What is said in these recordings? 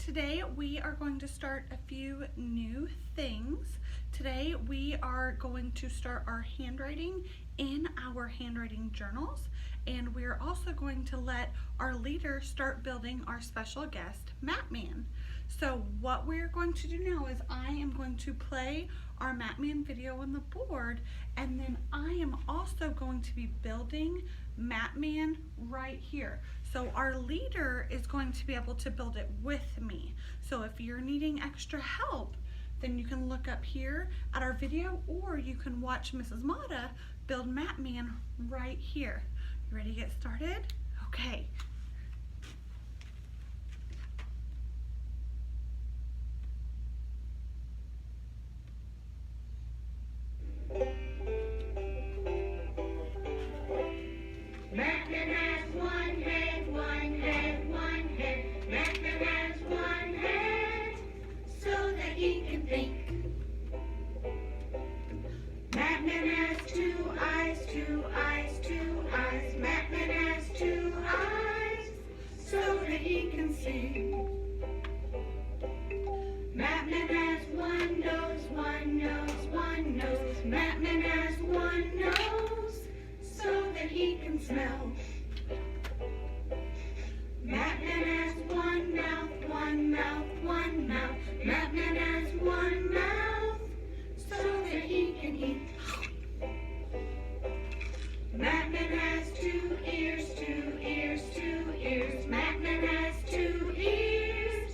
Today we are going to start a few new things. Today we are going to start our handwriting in our handwriting journals, and we're also going to let our leader start building our special guest, Matman. So what we're going to do now is I am going to play our Matman video on the board, and then I am also going to be building Matman right here. So our leader is going to be able to build it with me. So if you're needing extra help, then you can look up here at our video, or you can watch Mrs. Mata build Matman right here. You ready to get started? Okay. Matman has one head, one head, one head. Matman has one head so that he can think. Matman has two eyes, two eyes, two eyes. Matman has two eyes so that he can see. Matman has one nose, one nose, one nose. Matman has one nose so that he can smell. Matman has one mouth, one mouth, one mouth. Matman has one mouth so that he can eat. Matman has two ears, two ears, two ears. Matman has two ears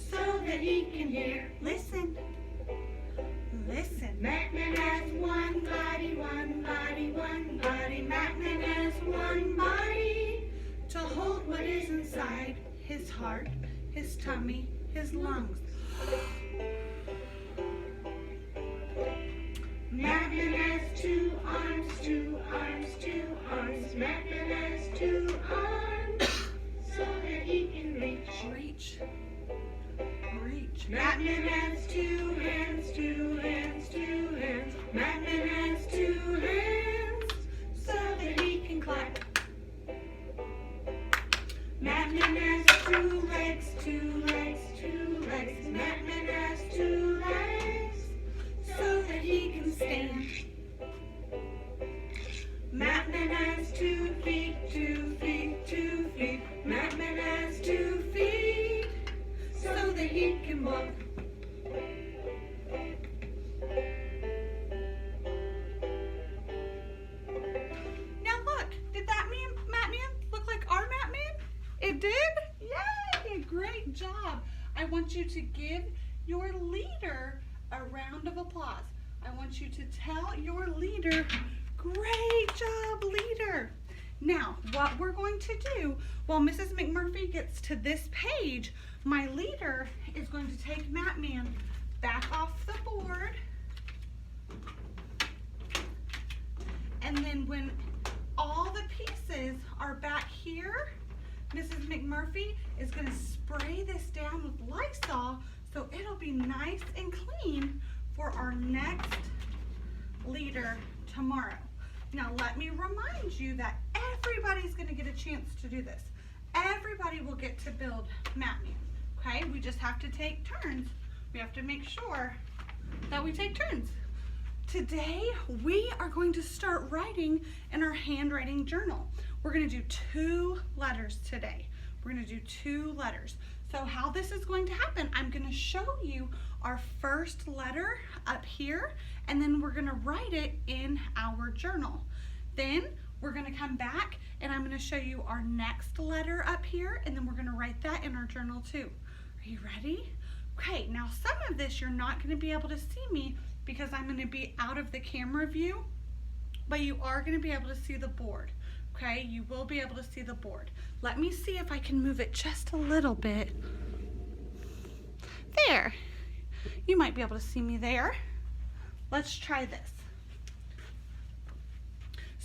so that he can hear. Listen. Listen. Matman has one body, one body, one body. Matman has one body to hold what is inside His heart, his tummy, his lungs. Matman has two arms, two arms, two arms. Matman has two arms so that he can reach. Reach. Reach. Matman has two hands, two hands, two hands. Matman has two hands so that he can clap. Matman has two legs, two legs, two legs. Matman has two legs so that he can stand. Matman has 2 feet, 2 feet, 2 feet. Matman has 2 feet so that he can walk. Now look, did that Matman look like our Matman? It did? Yay! Great job. I want you to give your leader a round of applause. I want you to tell your leader, great job, leader. Now, what we're going to do, while Mrs. McMurphy gets to this page, my leader is going to take Matman back off the board. And then when all the pieces are back here, Mrs. McMurphy is going to spray this down with Lysol so it'll be nice and clean for our next leader tomorrow. Now let me remind you that everybody's going to get a chance to do this. Everybody will get to build Matman. Okay, we just have to take turns. We have to make sure that we take turns. Today we are going to start writing in our handwriting journal. We're going to do 2 letters today. We're going to do 2 letters. So how this is going to happen, I'm going to show you our first letter up here, and then we're going to write it in our journal. Then we're going to come back and I'm going to show you our next letter up here, and then we're going to write that in our journal too. Are you ready? Okay, now some of this you're not going to be able to see me because I'm going to be out of the camera view, but you are going to be able to see the board. Okay, you will be able to see the board. Let me see if I can move it just a little bit. There. You might be able to see me there. Let's try this.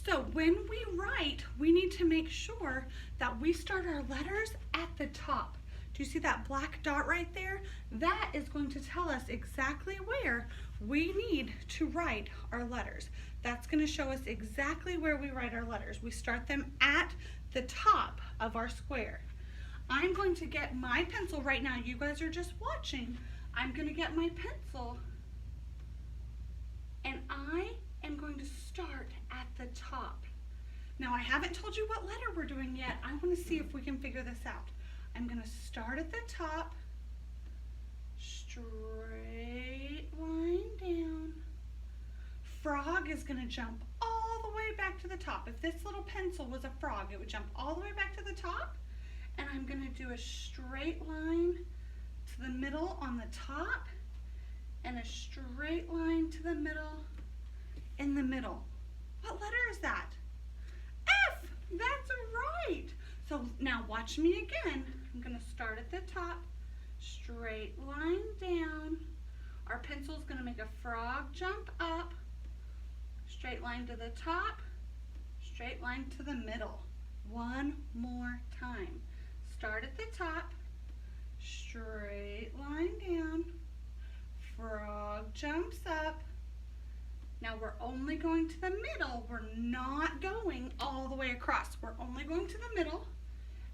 So when we write, we need to make sure that we start our letters at the top. Do you see that black dot right there? That is going to tell us exactly where we need to write our letters. That's going to show us exactly where we write our letters. We start them at the top of our square. I'm going to get my pencil right now. You guys are just watching. I'm going to get my pencil and I am going to start at the top. Now I haven't told you what letter we're doing yet. I want to see if we can figure this out. I'm going to start at the top, straight line down. Frog is going to jump all the way back to the top. If this little pencil was a frog, it would jump all the way back to the top. And I'm going to do a straight line to the middle on the top and a straight line to the middle in the middle. What letter is that? F! That's right! So now watch me again. I'm going to start at the top, straight line down. Our pencil is going to make a frog jump up, straight line to the top, straight line to the middle. One more time. Start at the top, straight line down, frog jumps up. Now we're only going to the middle. We're not going all the way across. We're only going to the middle,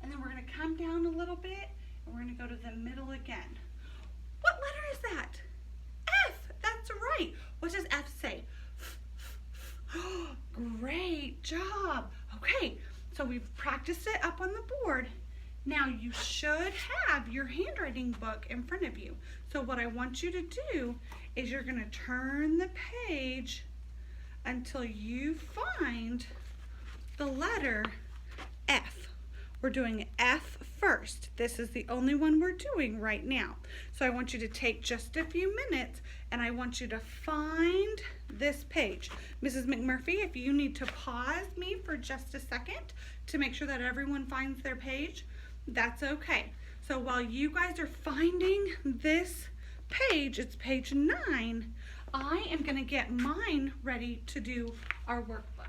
and then we're going to come down a little bit, and we're going to go to the middle again. What letter is that? F. That's right. What does F say? Great job. Okay, so we've practiced it up on the board. Now you should have your handwriting book in front of you. So what I want you to do is you're going to turn the page until you find the letter F. We're doing F first. This is the only one we're doing right now. So I want you to take just a few minutes and I want you to find this page. Mrs. McMurphy, if you need to pause me for just a second to make sure that everyone finds their page, that's okay. So while you guys are finding this page, it's page 9, I am going to get mine ready to do our workbook.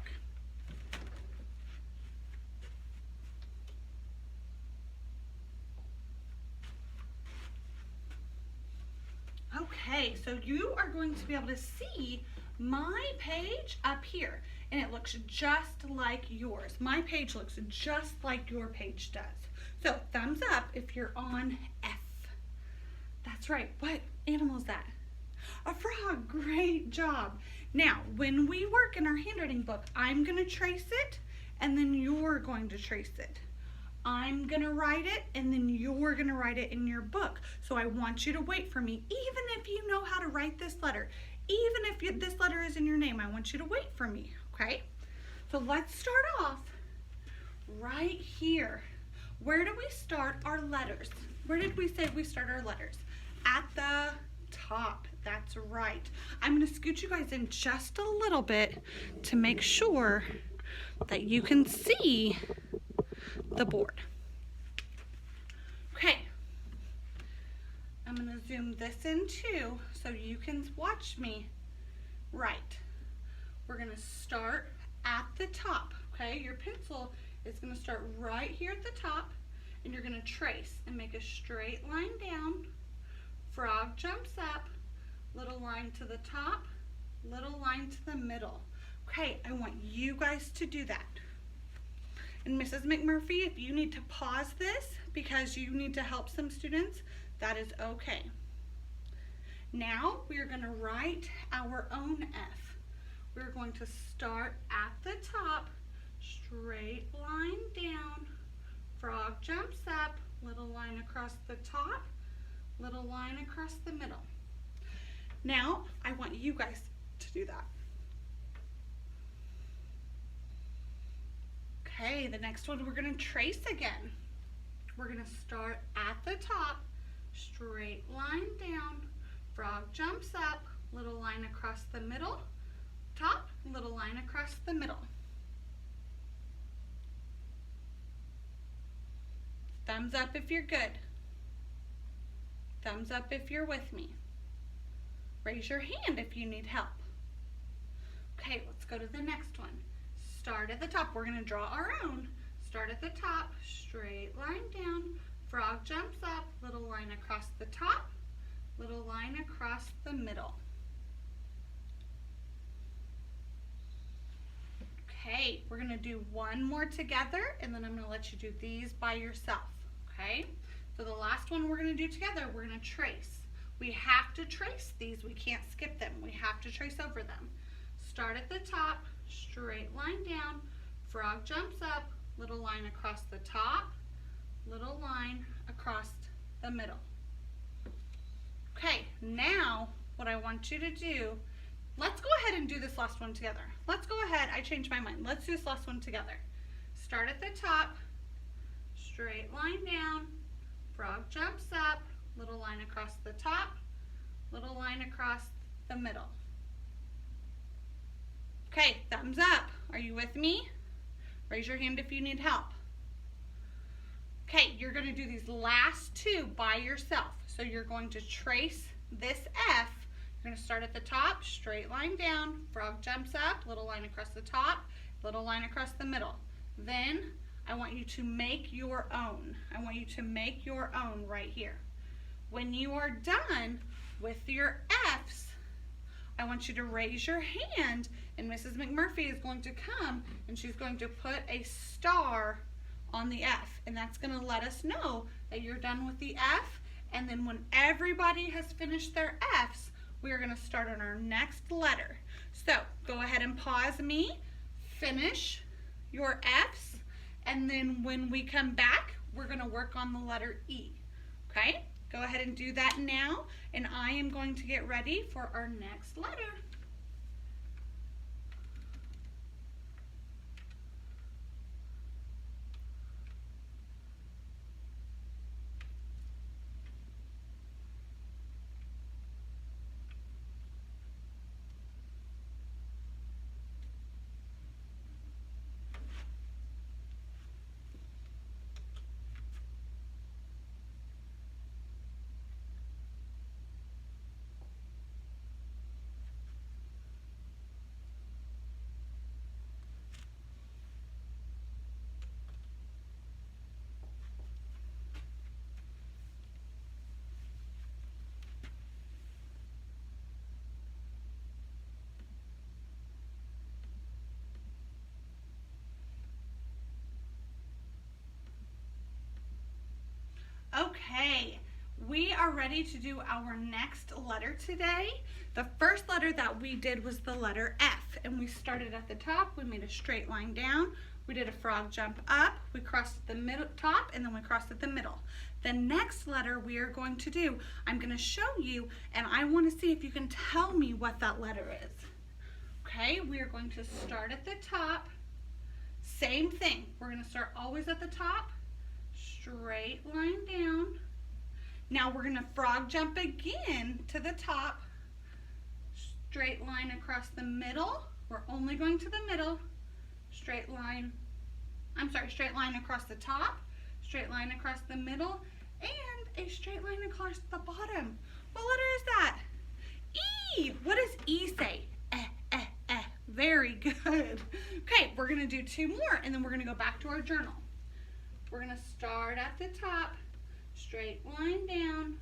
Okay, so you are going to be able to see my page up here, and it looks just like yours. My page looks just like your page does. So thumbs up if you're on F. That's right. What animal is that? A frog. Great job. Now, when we work in our handwriting book, I'm going to trace it, and then you're going to trace it. I'm going to write it, and then you're going to write it in your book. So I want you to wait for me, even if you know how to write this letter. Even if this letter is in your name, I want you to wait for me, okay? So let's start off right here. Where do we start our letters? Where did we say we start our letters? At the top. That's right. I'm going to scoot you guys in just a little bit to make sure that you can see the board. Okay. I'm going to zoom this in too so you can watch me. Right. We're going to start at the top, okay? Your pencil is going to start right here at the top, and you're going to trace and make a straight line down. Frog jumps up, little line to the top, little line to the middle. Okay, I want you guys to do that. And Mrs. McMurphy, if you need to pause this because you need to help some students, that is okay. Now we are going to write our own F. We're going to start at the top, straight line down, frog jumps up, little line across the top, little line across the middle. Now I want you guys to do that. Okay, the next one we're going to trace again. We're going to start at the top, straight line down, frog jumps up, little line across the middle, top, little line across the middle. Thumbs up if you're good. Thumbs up if you're with me. Raise your hand if you need help. Okay, let's go to the next one. Start at the top. We're going to draw our own. Start at the top, straight line down, frog jumps up, little line across the top, little line across the middle. Okay, we're going to do one more together, and then I'm going to let you do these by yourself. okay? So the last one we're gonna do together, we're gonna trace. We have to trace these, we can't skip them. We have to trace over them. Start at the top, straight line down, frog jumps up, little line across the top, little line across the middle. Okay, now what I want you to do, let's go ahead and do this last one together. Let's go ahead, I changed my mind. Let's do this last one together. Start at the top, straight line down, frog jumps up, little line across the top, little line across the middle. Okay, thumbs up. Are you with me? Raise your hand if you need help. Okay, you're going to do these last two by yourself. So you're going to trace this F. You're going to start at the top, straight line down, frog jumps up, little line across the top, little line across the middle. Then I want you to make your own. I want you to make your own right here. When you are done with your F's, I want you to raise your hand, and Mrs. McMurphy is going to come and she's going to put a star on the F, and that's going to let us know that you're done with the F. And then when everybody has finished their F's, we are going to start on our next letter. So go ahead and pause me, finish your F's, and then when we come back, we're going to work on the letter E. Okay? Go ahead and do that now, and I am going to get ready for our next letter. Okay, we are ready to do our next letter today. The first letter that we did was the letter F, and we started at the top, we made a straight line down, we did a frog jump up, we crossed the middle top, and then we crossed at the middle. The next letter we are going to do, I'm going to show you, and I want to see if you can tell me what that letter is. Okay, we are going to start at the top, same thing, we're going to start always at the top, straight line down. Now we're going to frog jump again to the top, straight line across the middle. We're only going to the middle, straight line across the top, straight line across the middle, and a straight line across the bottom. What letter is that? E. What does E say? Very good. Okay, we're going to do two more, and then we're going to go back to our journal. We're going to start at the top, straight line down,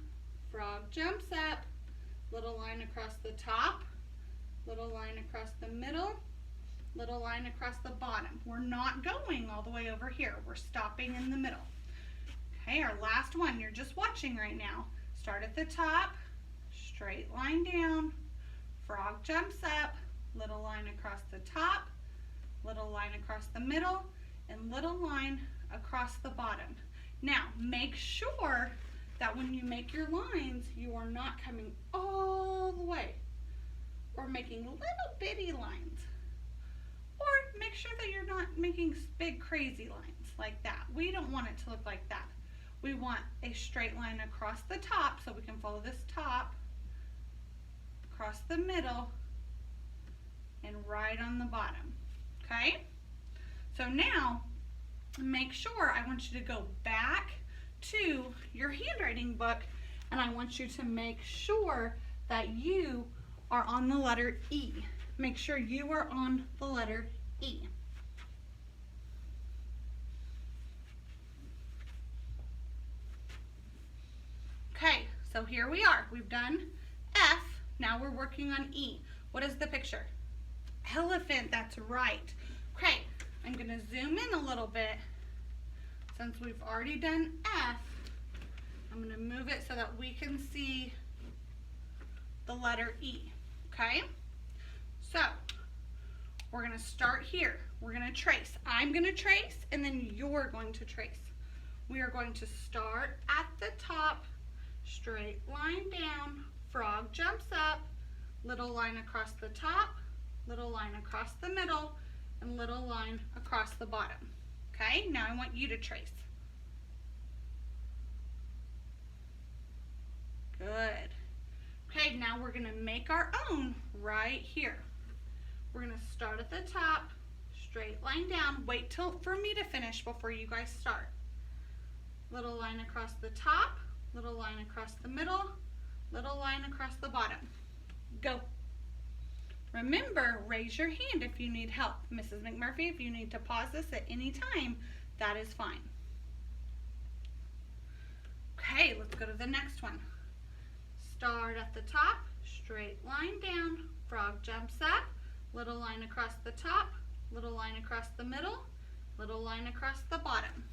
frog jumps up, little line across the top, little line across the middle, little line across the bottom. We're not going all the way over here. We're stopping in the middle. Okay, our last one, you're just watching right now. Start at the top, straight line down, frog jumps up, little line across the top, little line across the middle, and little line across the bottom. Now, make sure that when you make your lines, you are not coming all the way or making little bitty lines. Or make sure that you're not making big crazy lines like that. We don't want it to look like that. We want a straight line across the top, so we can follow this top, across the middle, and right on the bottom. Okay? So now, make sure, I want you to go back to your handwriting book, and I want you to make sure that you are on the letter E. Make sure you are on the letter E. Okay, so here we are. We've done F, now we're working on E. What is the picture? Elephant, that's right. Okay, I'm gonna zoom in a little bit so since we've already done F, I'm going to move it so that we can see the letter E, okay? So, we're going to start here. We're going to trace. I'm going to trace, and then you're going to trace. We are going to start at the top, straight line down, frog jumps up, little line across the top, little line across the middle, and little line across the bottom. Okay, now I want you to trace. Good. Okay, now we're going to make our own right here. We're going to start at the top, straight line down. Wait till for me to finish before you guys start. Little line across the top, little line across the middle, little line across the bottom. Go. Remember, raise your hand if you need help. Mrs. McMurphy, if you need to pause this at any time, that is fine. Okay, let's go to the next one. Start at the top, straight line down, frog jumps up, little line across the top, little line across the middle, little line across the bottom.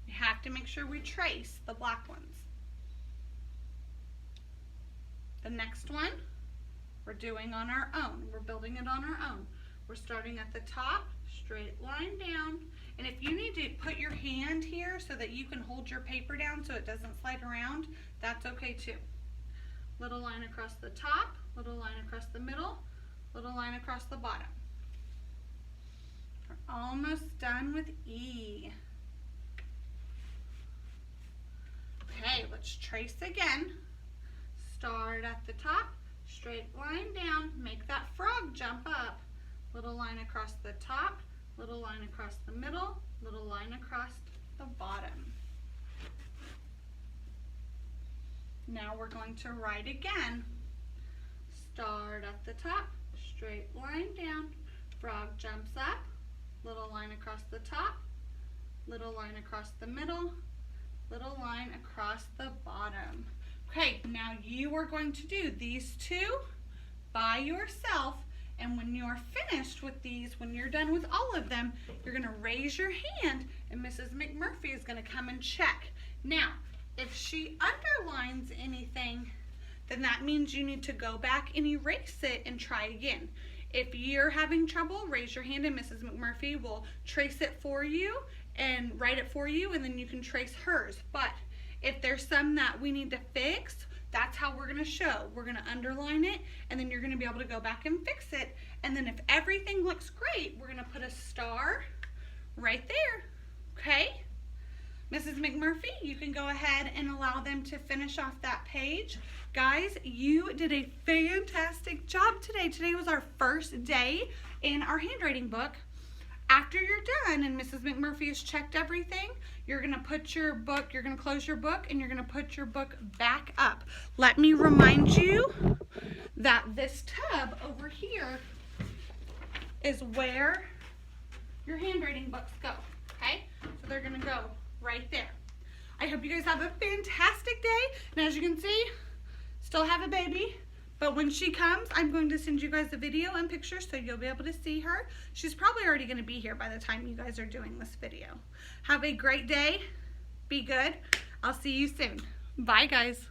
We have to make sure we trace the black ones. The next one, we're doing on our own. We're building it on our own. We're starting at the top, straight line down. And if you need to put your hand here so that you can hold your paper down so it doesn't slide around, that's okay too. Little line across the top, little line across the middle, little line across the bottom. We're almost done with E. Okay, let's trace again. Start at the top, straight line down, make that frog jump up. Little line across the top, little line across the middle, little line across the bottom. Now we're going to write again. Start at the top, straight line down, frog jumps up, little line across the top, little line across the middle, little line across the bottom. Okay, now you are going to do these two by yourself, and when you're finished with these, when you're done with all of them, you're going to raise your hand and Mrs. McMurphy is going to come and check. Now, if she underlines anything, then that means you need to go back and erase it and try again. If you're having trouble, raise your hand and Mrs. McMurphy will trace it for you and write it for you, and then you can trace hers. But if there's some that we need to fix, that's how we're going to show. We're going to underline it, and then you're going to be able to go back and fix it. And then if everything looks great, we're going to put a star right there. Okay? Mrs. McMurphy, you can go ahead and allow them to finish off that page. Guys, you did a fantastic job today. Today was our first day in our handwriting book. After you're done and Mrs. McMurphy has checked everything, you're going to put your book, you're going to close your book, and you're going to put your book back up. Let me remind you that this tub over here is where your handwriting books go, okay? So they're going to go right there. I hope you guys have a fantastic day, and as you can see, still have a baby. But when she comes, I'm going to send you guys a video and pictures so you'll be able to see her. She's probably already going to be here by the time you guys are doing this video. Have a great day. Be good. I'll see you soon. Bye, guys.